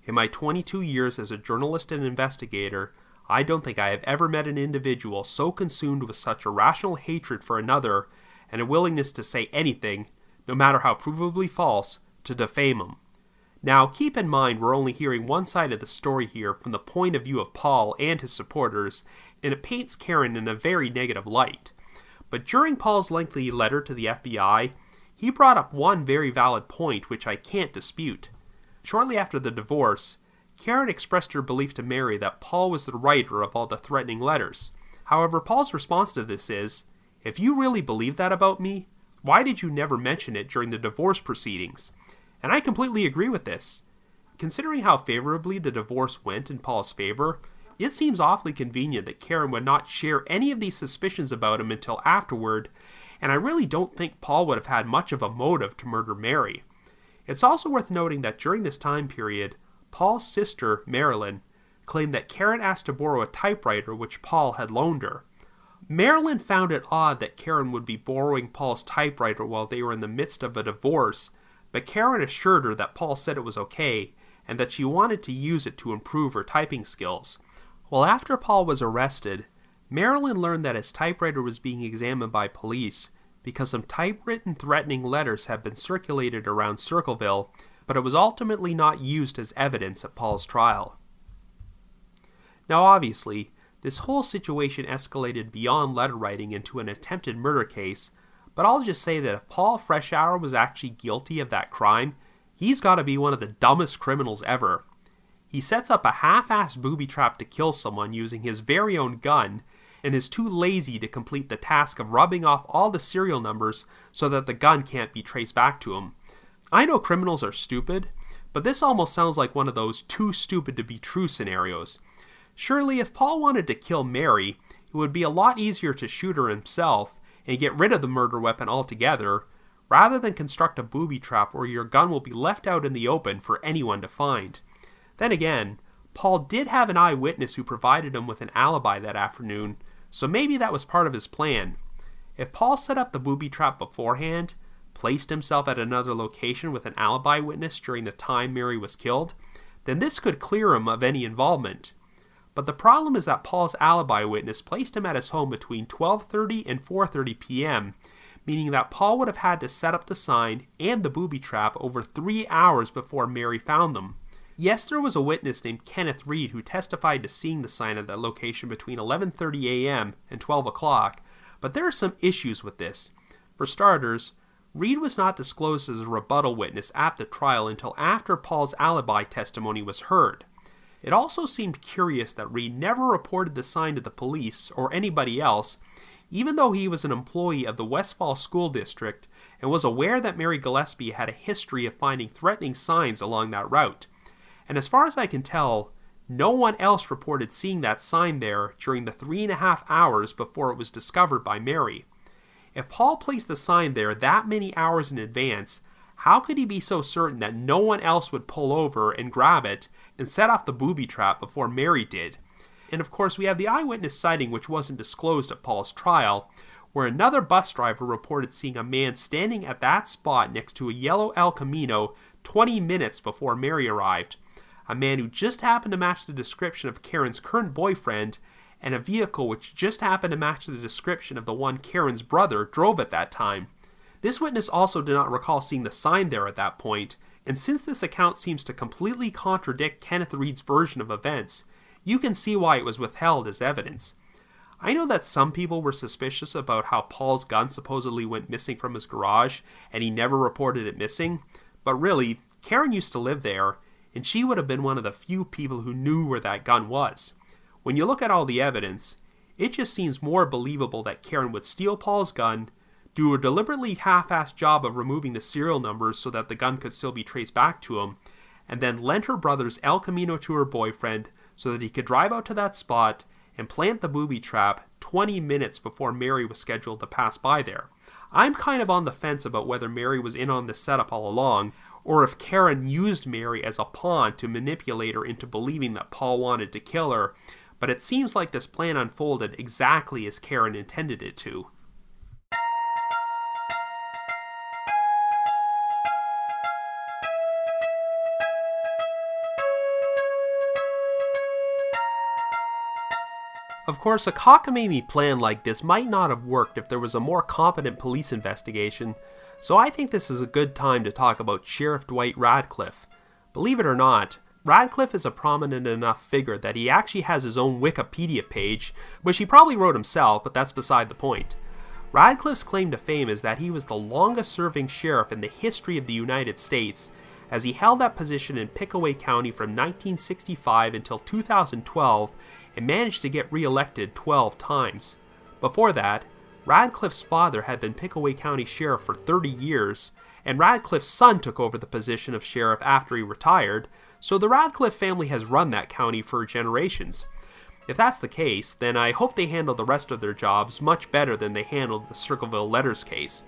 In my 22 years as a journalist and investigator, I don't think I have ever met an individual so consumed with such irrational hatred for another and a willingness to say anything, no matter how provably false, to defame him. Now, keep in mind we're only hearing one side of the story here from the point of view of Paul and his supporters, and it paints Karen in a very negative light. But during Paul's lengthy letter to the FBI, he brought up one very valid point which I can't dispute. Shortly after the divorce, Karen expressed her belief to Mary that Paul was the writer of all the threatening letters. However, Paul's response to this is, "If you really believe that about me, why did you never mention it during the divorce proceedings?" And I completely agree with this. Considering how favorably the divorce went in Paul's favor, it seems awfully convenient that Karen would not share any of these suspicions about him until afterward, and I really don't think Paul would have had much of a motive to murder Mary. It's also worth noting that during this time period, Paul's sister, Marilyn, claimed that Karen asked to borrow a typewriter which Paul had loaned her. Marilyn found it odd that Karen would be borrowing Paul's typewriter while they were in the midst of a divorce, but Karen assured her that Paul said it was okay, and that she wanted to use it to improve her typing skills. Well, after Paul was arrested, Marilyn learned that his typewriter was being examined by police because some typewritten threatening letters had been circulated around Circleville, but it was ultimately not used as evidence at Paul's trial. Now obviously, this whole situation escalated beyond letter writing into an attempted murder case, but I'll just say that if Paul Freshour was actually guilty of that crime, he's got to be one of the dumbest criminals ever. He sets up a half-assed booby trap to kill someone using his very own gun, and is too lazy to complete the task of rubbing off all the serial numbers so that the gun can't be traced back to him. I know criminals are stupid, but this almost sounds like one of those too stupid to be true scenarios. Surely if Paul wanted to kill Mary, it would be a lot easier to shoot her himself and get rid of the murder weapon altogether, rather than construct a booby trap where your gun will be left out in the open for anyone to find. Then again, Paul did have an eyewitness who provided him with an alibi that afternoon, so maybe that was part of his plan. If Paul set up the booby trap beforehand, placed himself at another location with an alibi witness during the time Mary was killed, then this could clear him of any involvement. But the problem is that Paul's alibi witness placed him at his home between 12:30 and 4:30 p.m., meaning that Paul would have had to set up the sign and the booby trap over 3 hours before Mary found them. Yes, there was a witness named Kenneth Reed who testified to seeing the sign at that location between 11:30 a.m. and 12 o'clock, but there are some issues with this. For starters, Reed was not disclosed as a rebuttal witness at the trial until after Paul's alibi testimony was heard. It also seemed curious that Reed never reported the sign to the police or anybody else, even though he was an employee of the Westfall School District and was aware that Mary Gillespie had a history of finding threatening signs along that route. And as far as I can tell, no one else reported seeing that sign there during the 3.5 hours before it was discovered by Mary. If Paul placed the sign there that many hours in advance, how could he be so certain that no one else would pull over and grab it and set off the booby trap before Mary did? And of course we have the eyewitness sighting which wasn't disclosed at Paul's trial, where another bus driver reported seeing a man standing at that spot next to a yellow El Camino 20 minutes before Mary arrived. A man who just happened to match the description of Karen's current boyfriend, and a vehicle which just happened to match the description of the one Karen's brother drove at that time. This witness also did not recall seeing the sign there at that point, and since this account seems to completely contradict Kenneth Reed's version of events, you can see why it was withheld as evidence. I know that some people were suspicious about how Paul's gun supposedly went missing from his garage, and he never reported it missing, but really, Karen used to live there, and she would have been one of the few people who knew where that gun was. When you look at all the evidence, it just seems more believable that Karen would steal Paul's gun, do a deliberately half-assed job of removing the serial numbers so that the gun could still be traced back to him, and then lent her brother's El Camino to her boyfriend so that he could drive out to that spot and plant the booby trap 20 minutes before Mary was scheduled to pass by there. I'm kind of on the fence about whether Mary was in on this setup all along, or if Karen used Mary as a pawn to manipulate her into believing that Paul wanted to kill her, but it seems like this plan unfolded exactly as Karen intended it to. Of course, a cockamamie plan like this might not have worked if there was a more competent police investigation, so I think this is a good time to talk about Sheriff Dwight Radcliffe. Believe it or not, Radcliffe is a prominent enough figure that he actually has his own Wikipedia page, which he probably wrote himself, but that's beside the point. Radcliffe's claim to fame is that he was the longest-serving sheriff in the history of the United States, as he held that position in Pickaway County from 1965 until 2012 and managed to get re-elected 12 times. Before that, Radcliffe's father had been Pickaway County Sheriff for 30 years, and Radcliffe's son took over the position of sheriff after he retired, so the Radcliffe family has run that county for generations. If that's the case, then I hope they handle the rest of their jobs much better than they handled the Circleville letters case.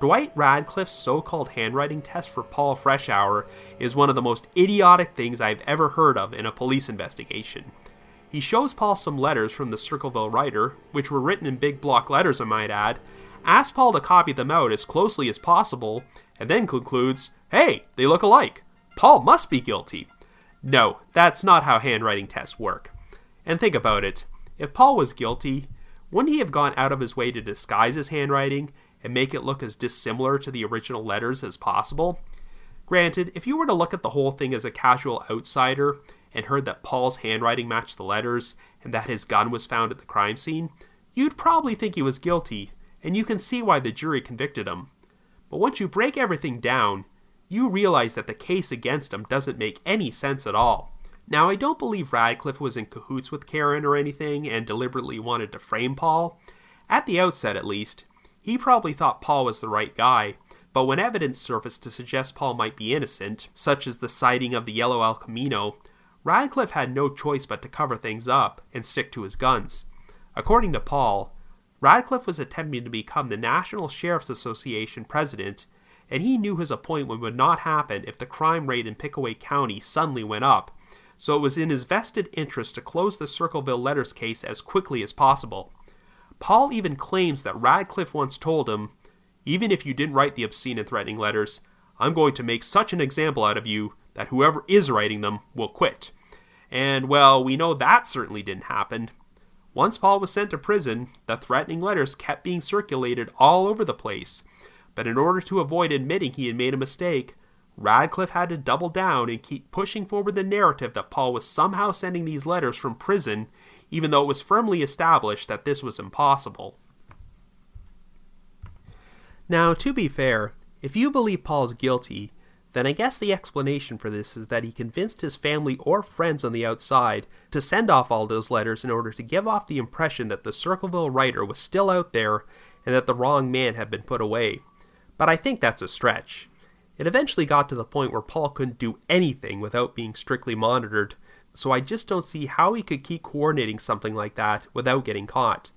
Dwight Radcliffe's so-called handwriting test for Paul Freshour is one of the most idiotic things I've ever heard of in a police investigation. He shows Paul some letters from the Circleville writer, which were written in big block letters I might add, asks Paul to copy them out as closely as possible, and then concludes, "Hey, they look alike. Paul must be guilty." No, that's not how handwriting tests work. And think about it. If Paul was guilty, wouldn't he have gone out of his way to disguise his handwriting and make it look as dissimilar to the original letters as possible? Granted, if you were to look at the whole thing as a casual outsider and heard that Paul's handwriting matched the letters and that his gun was found at the crime scene, you'd probably think he was guilty, and you can see why the jury convicted him. But once you break everything down, you realize that the case against him doesn't make any sense at all. Now, I don't believe Radcliffe was in cahoots with Karen or anything and deliberately wanted to frame Paul. At the outset, at least, he probably thought Paul was the right guy, but when evidence surfaced to suggest Paul might be innocent, such as the sighting of the yellow El Camino, Radcliffe had no choice but to cover things up and stick to his guns. According to Paul, Radcliffe was attempting to become the National Sheriff's Association president, and he knew his appointment would not happen if the crime rate in Pickaway County suddenly went up, so it was in his vested interest to close the Circleville letters case as quickly as possible. Paul even claims that Radcliffe once told him, "Even if you didn't write the obscene and threatening letters, I'm going to make such an example out of you that whoever is writing them will quit." And, well, we know that certainly didn't happen. Once Paul was sent to prison, the threatening letters kept being circulated all over the place. But in order to avoid admitting he had made a mistake, Radcliffe had to double down and keep pushing forward the narrative that Paul was somehow sending these letters from prison, even though it was firmly established that this was impossible. Now, to be fair, if you believe Paul's guilty, then I guess the explanation for this is that he convinced his family or friends on the outside to send off all those letters in order to give off the impression that the Circleville writer was still out there and that the wrong man had been put away. But I think that's a stretch. It eventually got to the point where Paul couldn't do anything without being strictly monitored, so I just don't see how he could keep coordinating something like that without getting caught.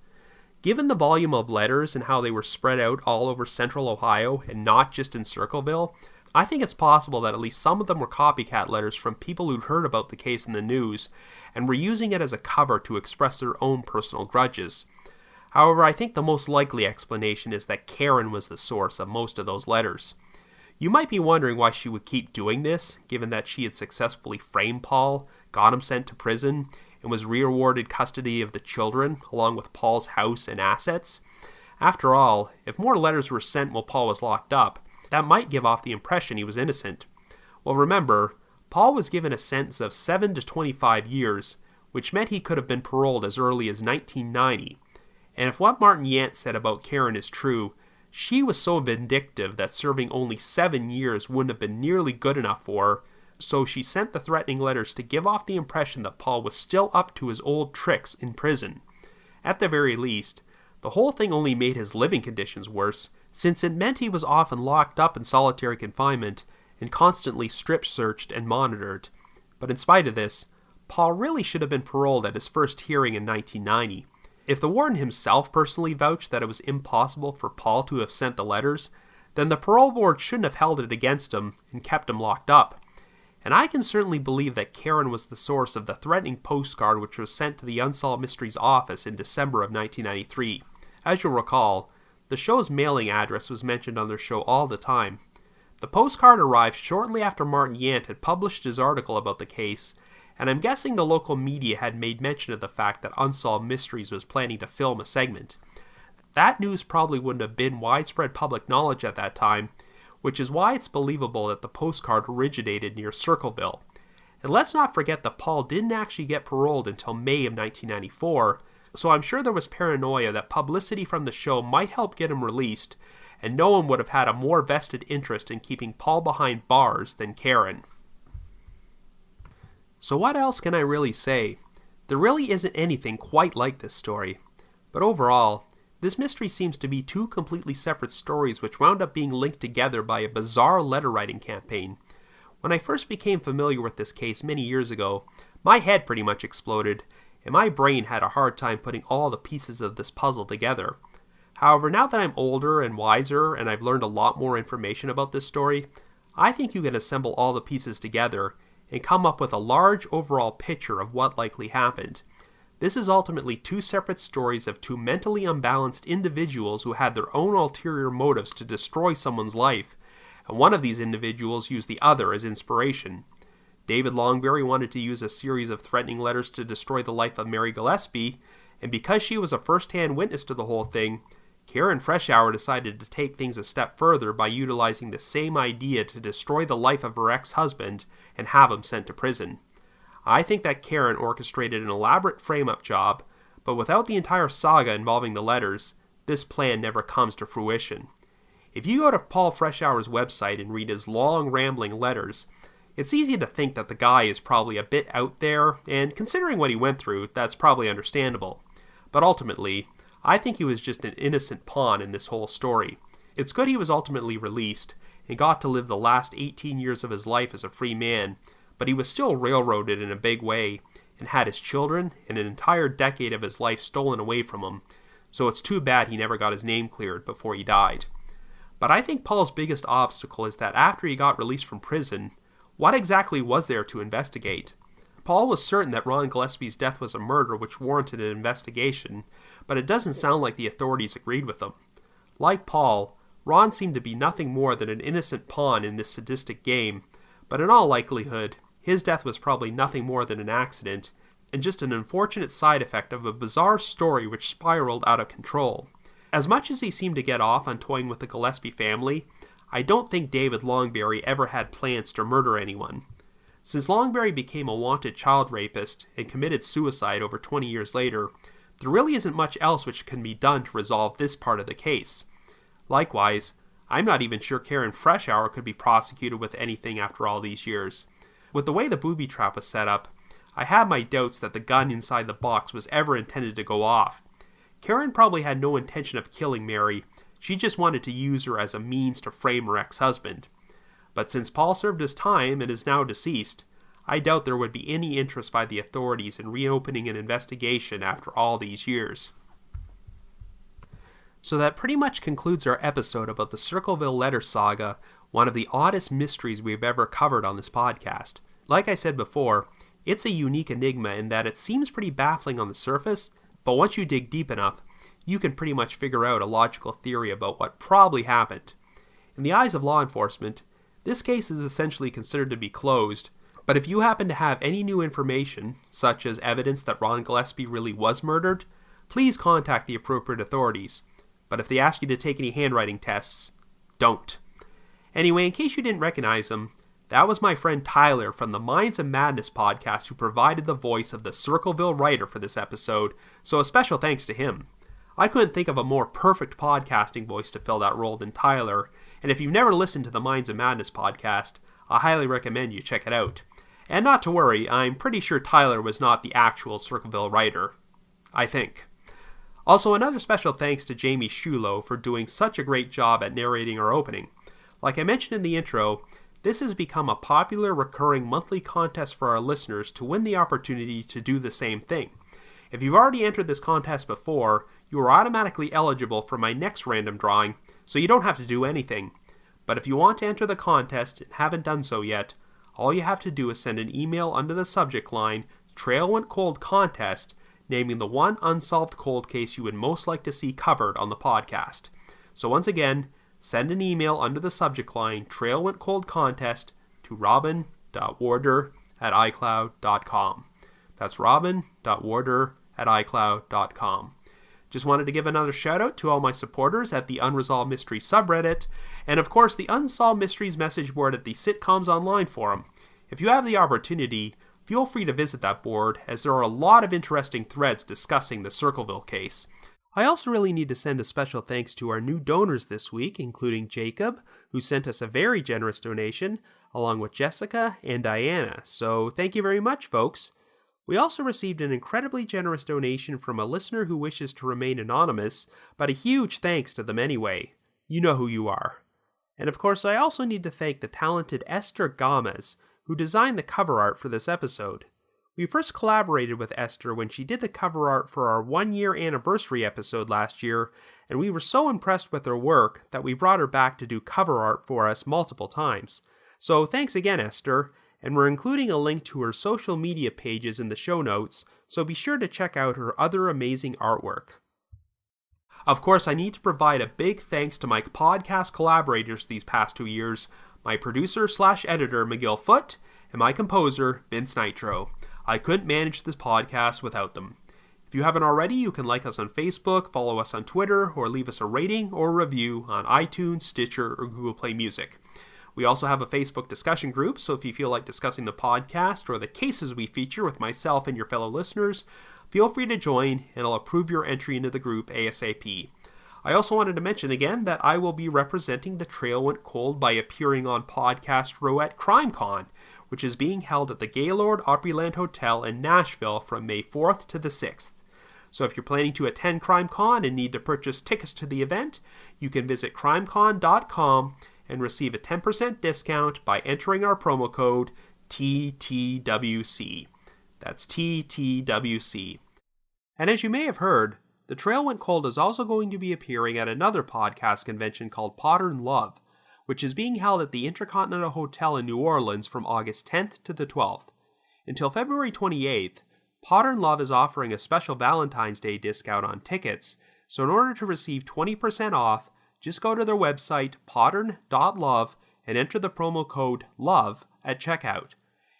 Given the volume of letters and how they were spread out all over central Ohio and not just in Circleville, I think it's possible that at least some of them were copycat letters from people who'd heard about the case in the news and were using it as a cover to express their own personal grudges. However, I think the most likely explanation is that Karen was the source of most of those letters. You might be wondering why she would keep doing this, given that she had successfully framed Paul, got him sent to prison, and was re-awarded custody of the children, along with Paul's house and assets. After all, if more letters were sent while Paul was locked up, that might give off the impression he was innocent. Well, remember, Paul was given a sentence of 7 to 25 years, which meant he could have been paroled as early as 1990. And if what Martin Yant said about Karen is true, she was so vindictive that serving only 7 years wouldn't have been nearly good enough for her, so she sent the threatening letters to give off the impression that Paul was still up to his old tricks in prison. At the very least, the whole thing only made his living conditions worse, since it meant he was often locked up in solitary confinement and constantly strip-searched and monitored. But in spite of this, Paul really should have been paroled at his first hearing in 1990. If the warden himself personally vouched that it was impossible for Paul to have sent the letters, then the parole board shouldn't have held it against him and kept him locked up. And I can certainly believe that Karen was the source of the threatening postcard which was sent to the Unsolved Mysteries office in December of 1993. As you'll recall, the show's mailing address was mentioned on their show all the time. The postcard arrived shortly after Martin Yant had published his article about the case, and I'm guessing the local media had made mention of the fact that Unsolved Mysteries was planning to film a segment. That news probably wouldn't have been widespread public knowledge at that time, which is why it's believable that the postcard originated near Circleville. And let's not forget that Paul didn't actually get paroled until May of 1994, so I'm sure there was paranoia that publicity from the show might help get him released, and no one would have had a more vested interest in keeping Paul behind bars than Karen. So what else can I really say? There really isn't anything quite like this story. But overall, this mystery seems to be two completely separate stories which wound up being linked together by a bizarre letter-writing campaign. When I first became familiar with this case many years ago, my head pretty much exploded, and my brain had a hard time putting all the pieces of this puzzle together. However, now that I'm older and wiser and I've learned a lot more information about this story, I think you can assemble all the pieces together and come up with a large overall picture of what likely happened. This is ultimately two separate stories of two mentally unbalanced individuals who had their own ulterior motives to destroy someone's life, and one of these individuals used the other as inspiration. David Longberry wanted to use a series of threatening letters to destroy the life of Mary Gillespie, and because she was a first-hand witness to the whole thing, Karen Freshour decided to take things a step further by utilizing the same idea to destroy the life of her ex-husband and have him sent to prison. I think that Karen orchestrated an elaborate frame-up job, but without the entire saga involving the letters, this plan never comes to fruition. If you go to Paul Freshour's website and read his long, rambling letters, it's easy to think that the guy is probably a bit out there, and considering what he went through, that's probably understandable. But ultimately, I think he was just an innocent pawn in this whole story. It's good he was ultimately released and got to live the last 18 years of his life as a free man, but he was still railroaded in a big way and had his children and an entire decade of his life stolen away from him, so it's too bad he never got his name cleared before he died. But I think Paul's biggest obstacle is that after he got released from prison, what exactly was there to investigate? Paul was certain that Ron Gillespie's death was a murder which warranted an investigation, but it doesn't sound like the authorities agreed with him. Like Paul, Ron seemed to be nothing more than an innocent pawn in this sadistic game, but in all likelihood, his death was probably nothing more than an accident, and just an unfortunate side effect of a bizarre story which spiraled out of control. As much as he seemed to get off on toying with the Gillespie family, I don't think David Longberry ever had plans to murder anyone. Since Longberry became a wanted child rapist and committed suicide over 20 years later, there really isn't much else which can be done to resolve this part of the case. Likewise, I'm not even sure Karen Freshour could be prosecuted with anything after all these years. With the way the booby trap was set up, I have my doubts that the gun inside the box was ever intended to go off. Karen probably had no intention of killing Mary, she just wanted to use her as a means to frame her ex-husband. But since Paul served his time and is now deceased, I doubt there would be any interest by the authorities in reopening an investigation after all these years. So that pretty much concludes our episode about the Circleville letter saga, one of the oddest mysteries we've ever covered on this podcast. Like I said before, it's a unique enigma in that it seems pretty baffling on the surface, but once you dig deep enough, you can pretty much figure out a logical theory about what probably happened. In the eyes of law enforcement, this case is essentially considered to be closed, but if you happen to have any new information, such as evidence that Ron Gillespie really was murdered, please contact the appropriate authorities. But if they ask you to take any handwriting tests, don't. Anyway, in case you didn't recognize him, that was my friend Tyler from the Minds of Madness podcast who provided the voice of the Circleville writer for this episode, so a special thanks to him. I couldn't think of a more perfect podcasting voice to fill that role than Tyler, and if you've never listened to the Minds of Madness podcast, I highly recommend you check it out. And not to worry, I'm pretty sure Tyler was not the actual Circleville writer. I think. Also, another special thanks to Jamie Shulo for doing such a great job at narrating our opening. Like I mentioned in the intro, this has become a popular recurring monthly contest for our listeners to win the opportunity to do the same thing. If you've already entered this contest before, you are automatically eligible for my next random drawing, so you don't have to do anything. But if you want to enter the contest and haven't done so yet, all you have to do is send an email under the subject line, Trail Went Cold Contest, naming the one unsolved cold case you would most like to see covered on the podcast. So once again, send an email under the subject line, Trail Went Cold Contest, to robin.warder@icloud.com. That's robin.warder@icloud.com. Just wanted to give another shout out to all my supporters at the Unresolved Mysteries subreddit, and of course the Unsolved Mysteries message board at the Sitcoms Online forum. If you have the opportunity, feel free to visit that board, as there are a lot of interesting threads discussing the Circleville case. I also really need to send a special thanks to our new donors this week, including Jacob, who sent us a very generous donation, along with Jessica and Diana, so thank you very much, folks. We also received an incredibly generous donation from a listener who wishes to remain anonymous, but a huge thanks to them anyway. You know who you are. And of course, I also need to thank the talented Esther Gomez, who designed the cover art for this episode. We first collaborated with Esther when she did the cover art for our 1-year anniversary episode last year, and we were so impressed with her work that we brought her back to do cover art for us multiple times. So thanks again, Esther, and we're including a link to her social media pages in the show notes, so be sure to check out her other amazing artwork. Of course, I need to provide a big thanks to my podcast collaborators these past 2 years, my producer/editor McGill Foote, and my composer Vince Nitro. I couldn't manage this podcast without them. If If you haven't already, you can like us on Facebook, follow us on Twitter, or leave us a rating or review on iTunes, Stitcher, or Google Play Music. We also have a Facebook discussion group, so if you feel like discussing the podcast or the cases we feature with myself and your fellow listeners, feel free to join, and I'll approve your entry into the group ASAP. I also wanted to mention again that I will be representing The Trail Went Cold by appearing on Podcast Row at CrimeCon, which is being held at the Gaylord Opryland Hotel in Nashville from May 4th to the 6th. So if you're planning to attend CrimeCon and need to purchase tickets to the event, you can visit crimecon.com and receive a 10% discount by entering our promo code TTWC. That's TTWC. And as you may have heard, The Trail Went Cold is also going to be appearing at another podcast convention called Modern Love, which is being held at the Intercontinental Hotel in New Orleans from August 10th to the 12th. Until February 28th, Modern Love is offering a special Valentine's Day discount on tickets, so in order to receive 20% off, just go to their website, podern.love, and enter the promo code LOVE at checkout.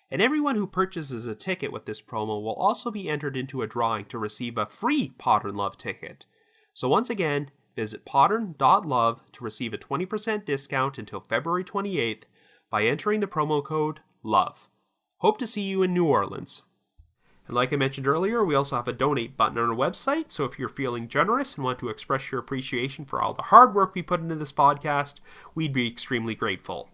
And everyone who purchases a ticket with this promo will also be entered into a drawing to receive a free Podern Love ticket. So once again, visit podern.love to receive a 20% discount until February 28th by entering the promo code LOVE. Hope to see you in New Orleans. And like I mentioned earlier, we also have a donate button on our website, so if you're feeling generous and want to express your appreciation for all the hard work we put into this podcast, we'd be extremely grateful.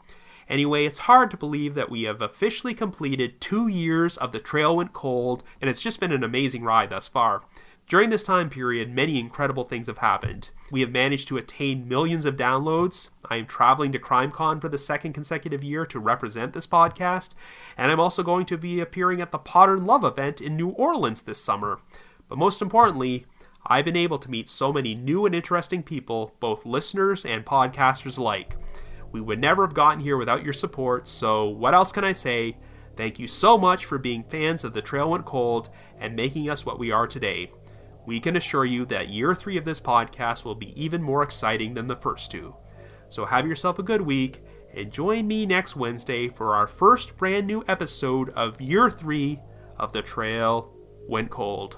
Anyway, it's hard to believe that we have officially completed 2 years of The Trail Went Cold, and it's just been an amazing ride thus far. During this time period, many incredible things have happened. We have managed to attain millions of downloads. I am traveling to CrimeCon for the second consecutive year to represent this podcast, and I'm also going to be appearing at the Podern Love event in New Orleans this summer. But most importantly, I've been able to meet so many new and interesting people, both listeners and podcasters alike. We would never have gotten here without your support, so what else can I say? Thank you so much for being fans of The Trail Went Cold and making us what we are today. We can assure you that year 3 of this podcast will be even more exciting than the first 2. So have yourself a good week, and join me next Wednesday for our first brand new episode of year 3 of The Trail Went Cold.